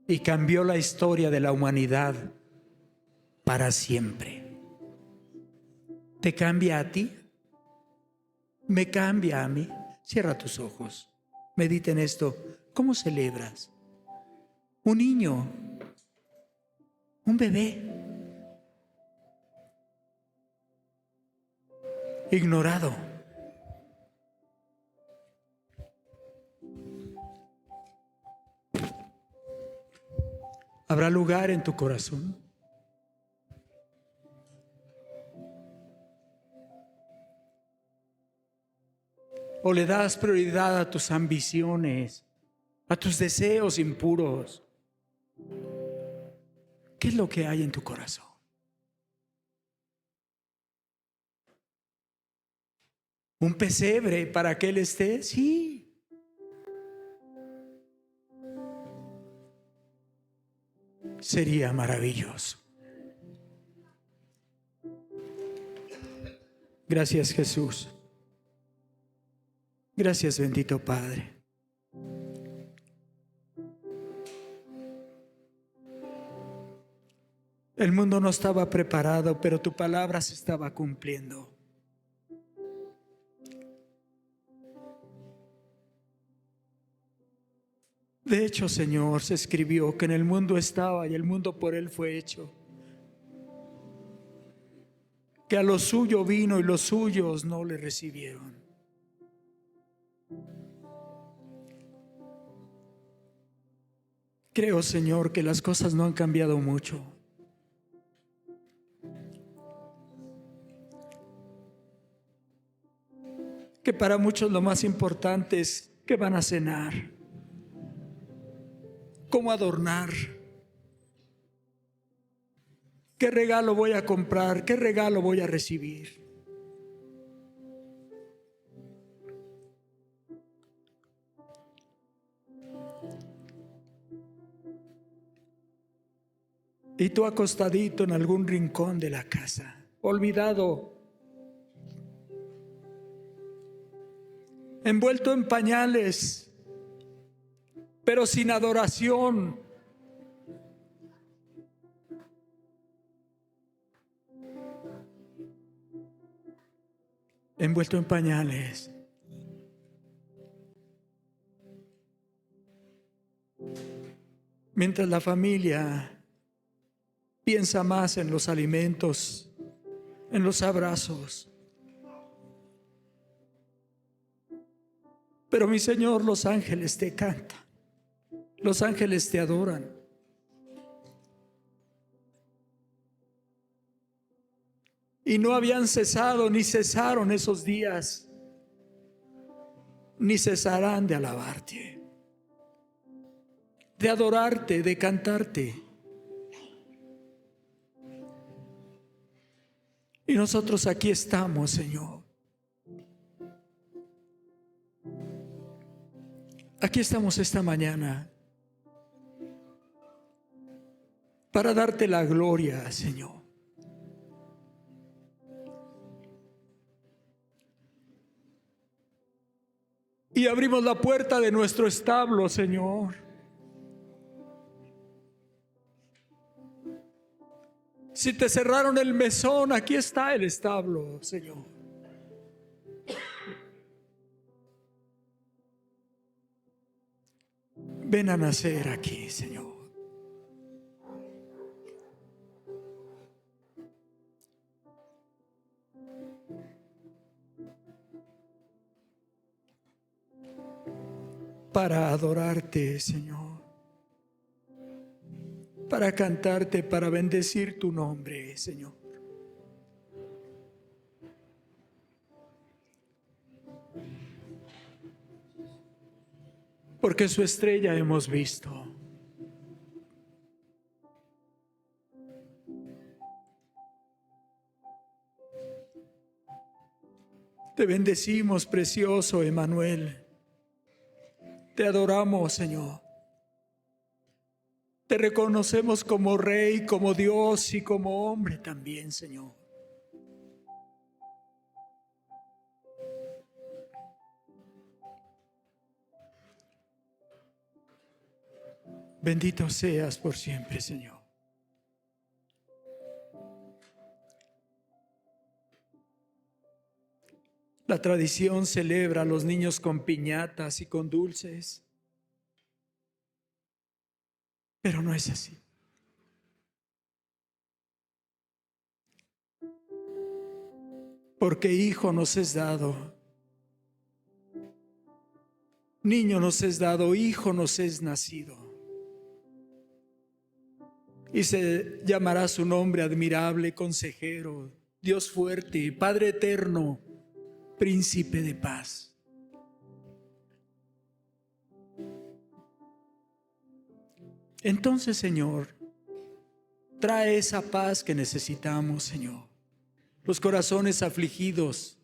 y cambió la historia de la humanidad para siempre. ¿Te cambia a ti? ¿Me cambia a mí? Cierra tus ojos. Medita en esto. ¿Cómo celebras? Un niño, un bebé, ignorado. ¿Habrá lugar en tu corazón? ¿O le das prioridad a tus ambiciones, a tus deseos impuros? ¿Qué es lo que hay en tu corazón? ¿Un pesebre para que Él esté? Sí. Sería maravilloso. Gracias, Jesús. Gracias, bendito Padre. El mundo no estaba preparado, pero tu palabra se estaba cumpliendo. De hecho, Señor, se escribió que en el mundo estaba y el mundo por Él fue hecho. Que a lo suyo vino y los suyos no le recibieron. Creo, Señor, que las cosas no han cambiado mucho. Que para muchos lo más importante es qué van a cenar, cómo adornar, qué regalo voy a comprar, qué regalo voy a recibir. Y tú acostadito en algún rincón de la casa, olvidado, envuelto en pañales, pero sin adoración. Envuelto en pañales. Mientras la familia piensa más en los alimentos, en los abrazos. Pero mi Señor, los ángeles te cantan, los ángeles te adoran. Y no habían cesado ni cesaron esos días, ni cesarán de alabarte, de adorarte, de cantarte. Y nosotros aquí estamos, Señor. Aquí estamos esta mañana para darte la gloria, Señor. Y abrimos la puerta de nuestro establo, Señor. Si te cerraron el mesón, aquí está el establo, Señor. Ven a nacer aquí, Señor. Para adorarte, Señor. Para cantarte, para bendecir tu nombre, Señor. Porque su estrella hemos visto. Te bendecimos, precioso Emmanuel. Te adoramos, Señor. Te reconocemos como Rey, como Dios y como hombre también, Señor. Bendito seas por siempre, Señor. La tradición celebra a los niños con piñatas y con dulces, pero no es así. Porque hijo nos es dado, niño nos es dado, hijo nos es nacido. Y se llamará su nombre admirable, consejero, Dios fuerte, Padre eterno, príncipe de paz. Entonces, Señor, trae esa paz que necesitamos, Señor. Los corazones afligidos,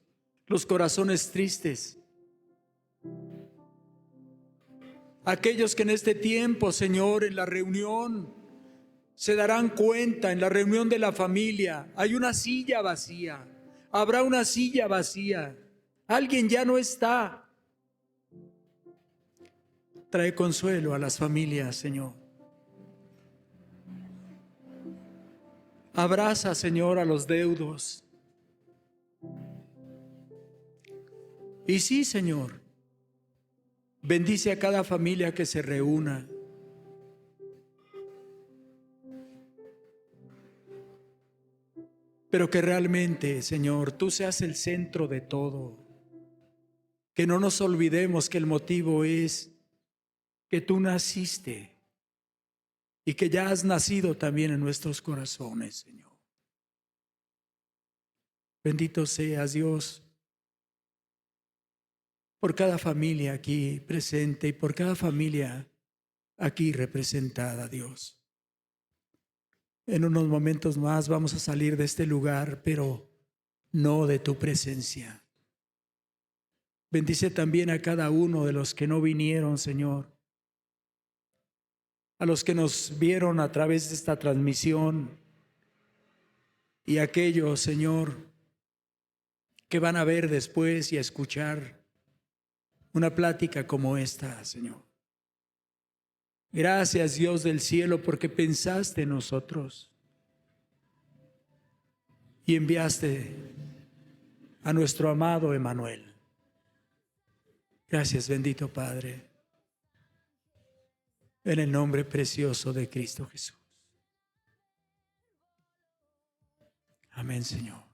los corazones tristes. Aquellos que en este tiempo, Señor, en la reunión, se darán cuenta, en la reunión de la familia, hay una silla vacía. Habrá una silla vacía. Alguien ya no está. Trae consuelo a las familias, Señor. Abraza, Señor, a los deudos. Y sí, Señor, bendice a cada familia que se reúna. Pero que realmente, Señor, tú seas el centro de todo. Que no nos olvidemos que el motivo es que tú naciste y que ya has nacido también en nuestros corazones, Señor. Bendito seas, Dios, por cada familia aquí presente y por cada familia aquí representada, Dios. En unos momentos más vamos a salir de este lugar, pero no de tu presencia. Bendice también a cada uno de los que no vinieron, Señor. A los que nos vieron a través de esta transmisión y aquellos, Señor, que van a ver después y a escuchar una plática como esta, Señor. Gracias, Dios del cielo, porque pensaste en nosotros y enviaste a nuestro amado Emmanuel. Gracias, bendito Padre, en el nombre precioso de Cristo Jesús. Amén, Señor.